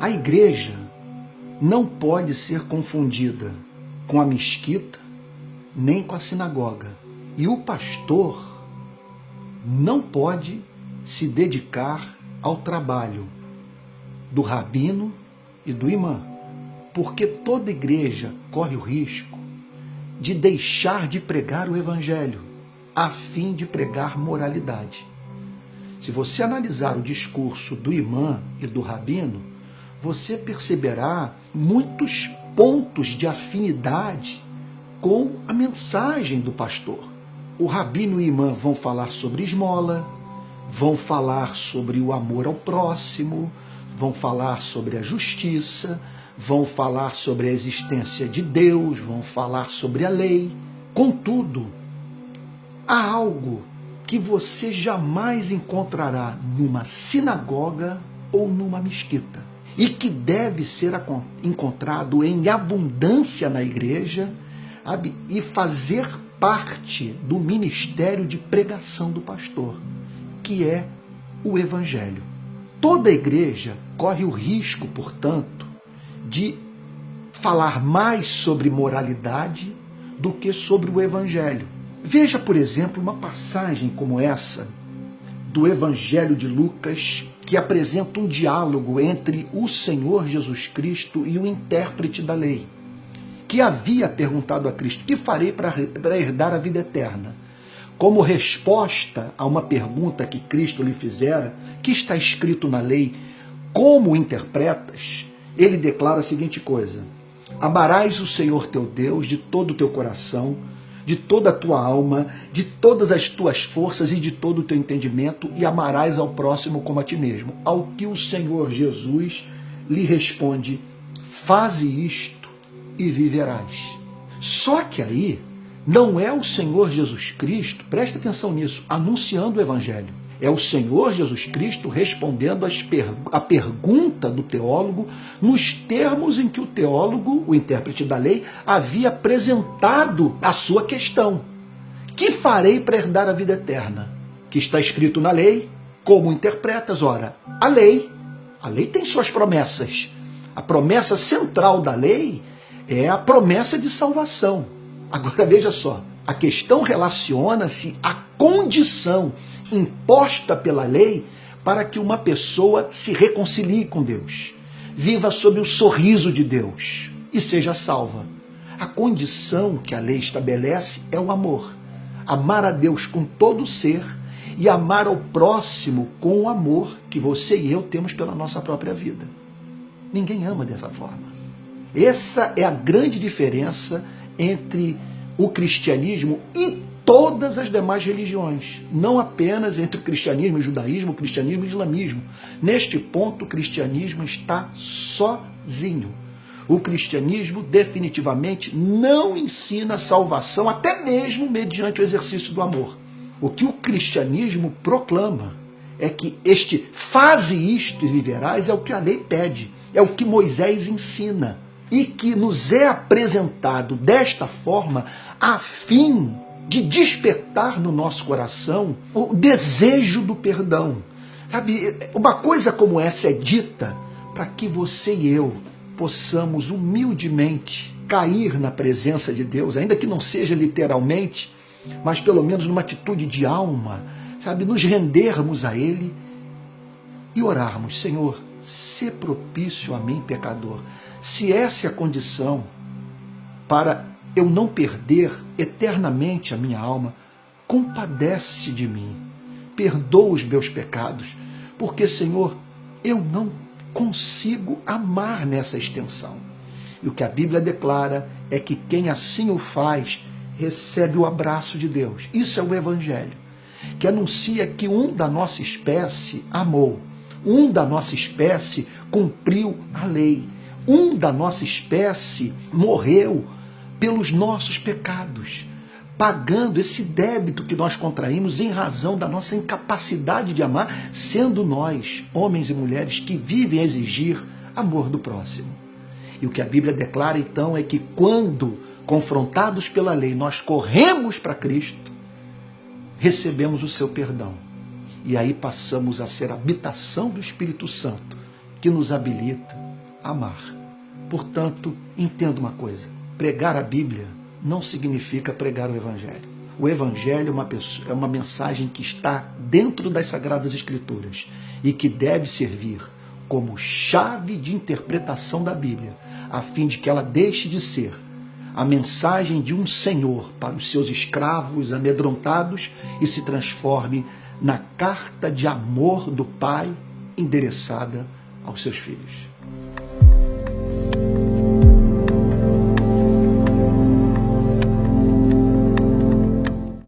A igreja não pode ser confundida com a mesquita, nem com a sinagoga. E o pastor não pode se dedicar ao trabalho do rabino e do imã, porque toda igreja corre o risco de deixar de pregar o evangelho a fim de pregar moralidade. Se você analisar o discurso do imã e do rabino, você perceberá muitos pontos de afinidade com a mensagem do pastor. O rabino e o imã vão falar sobre esmola, vão falar sobre o amor ao próximo, vão falar sobre a justiça, vão falar sobre a existência de Deus, vão falar sobre a lei. Contudo, há algo que você jamais encontrará numa sinagoga ou numa mesquita e que deve ser encontrado em abundância na igreja e fazer parte do ministério de pregação do pastor, que é o evangelho. Toda igreja corre o risco, portanto, de falar mais sobre moralidade do que sobre o evangelho. Veja, por exemplo, uma passagem como essa do Evangelho de Lucas, que apresenta um diálogo entre o Senhor Jesus Cristo e o intérprete da lei, que havia perguntado a Cristo: que farei para herdar a vida eterna? Como resposta a uma pergunta que Cristo lhe fizera, que está escrito na lei, como interpretas? Ele declara a seguinte coisa: amarás o Senhor teu Deus de todo o teu coração, de toda a tua alma, de todas as tuas forças e de todo o teu entendimento, e amarás ao próximo como a ti mesmo. Ao que o Senhor Jesus lhe responde: faze isto e viverás. Só que aí não é o Senhor Jesus Cristo, presta atenção nisso, anunciando o evangelho. É o Senhor Jesus Cristo respondendo a pergunta do teólogo nos termos em que o teólogo, o intérprete da lei, havia apresentado a sua questão. Que farei para herdar a vida eterna? Que está escrito na lei. Como interpretas? Ora, a lei tem suas promessas. A promessa central da lei é a promessa de salvação. Agora veja só, a questão relaciona-se à condição imposta pela lei para que uma pessoa se reconcilie com Deus, viva sob o sorriso de Deus e seja salva. A condição que a lei estabelece é o amor. Amar a Deus com todo o ser e amar ao próximo com o amor que você e eu temos pela nossa própria vida. Ninguém ama dessa forma. Essa é a grande diferença entre o cristianismo e todas as demais religiões, não apenas entre o cristianismo e o judaísmo, o cristianismo e o islamismo. Neste ponto, o cristianismo está sozinho. O cristianismo definitivamente não ensina salvação, até mesmo mediante o exercício do amor. O que o cristianismo proclama é que este faze isto e viverás é o que a lei pede, é o que Moisés ensina e que nos é apresentado desta forma a fim de despertar no nosso coração o desejo do perdão. Sabe, uma coisa como essa é dita para que você e eu possamos humildemente cair na presença de Deus, ainda que não seja literalmente, mas pelo menos numa atitude de alma, sabe, nos rendermos a Ele e orarmos: Senhor, sê propício a mim, pecador. Se essa é a condição para eu não perder eternamente a minha alma, compadece de mim, perdoa os meus pecados, porque, Senhor, eu não consigo amar nessa extensão. E o que a Bíblia declara é que quem assim o faz, recebe o abraço de Deus. Isso é o Evangelho, que anuncia que um da nossa espécie amou, um da nossa espécie cumpriu a lei, um da nossa espécie morreu pelos nossos pecados, pagando esse débito que nós contraímos em razão da nossa incapacidade de amar, sendo nós, homens e mulheres, que vivem a exigir amor do próximo. E o que a Bíblia declara, então, é que quando, confrontados pela lei, nós corremos para Cristo, recebemos o seu perdão. E aí passamos a ser a habitação do Espírito Santo, que nos habilita amar. Portanto, entenda uma coisa: pregar a Bíblia não significa pregar o Evangelho. O Evangelho é uma mensagem que está dentro das Sagradas Escrituras e que deve servir como chave de interpretação da Bíblia, a fim de que ela deixe de ser a mensagem de um senhor para os seus escravos amedrontados e se transforme na carta de amor do Pai endereçada aos seus filhos.